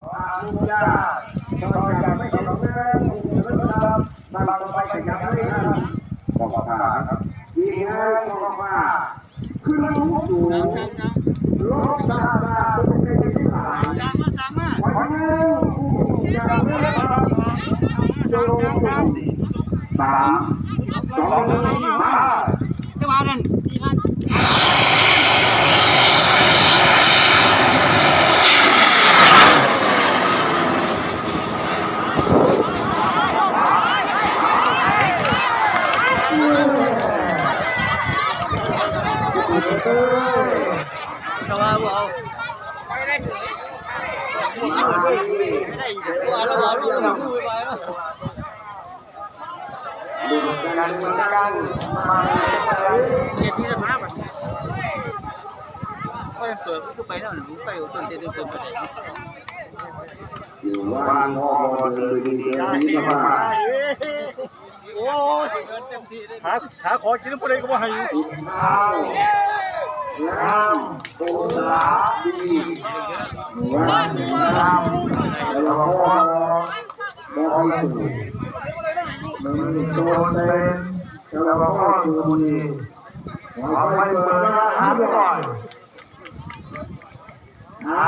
ญาตอนจากไม่ต้องแม่ครับมาลองไปขยับเลยครับบอกว่าครับดีเลยบอกว่าคือรู้อยู่ลบตาตาตัวเป็นที่หลายวันนี้จะไม่ได้จะลง3 2 1จะมาดันจะว่าเอาไม่ได้ว่าแล้วว่าลูกดูไปแล้วดูกันกันมาเรียนที่จะมาแบบก็ยังเปิดก็ไปแล้วหนูไปจนเต็มเต็มไปไหนอยู่วางงอเลยดีดีมากโอ้ขาขอกินน้ำปลาก็ว่าให้ข้าวน้ำปูปลาดีน้ำแล้วก็มองสูมันโจนเป็นแล้วก็ดูดีเอาไปเปิดน้ำก่อนน้ำ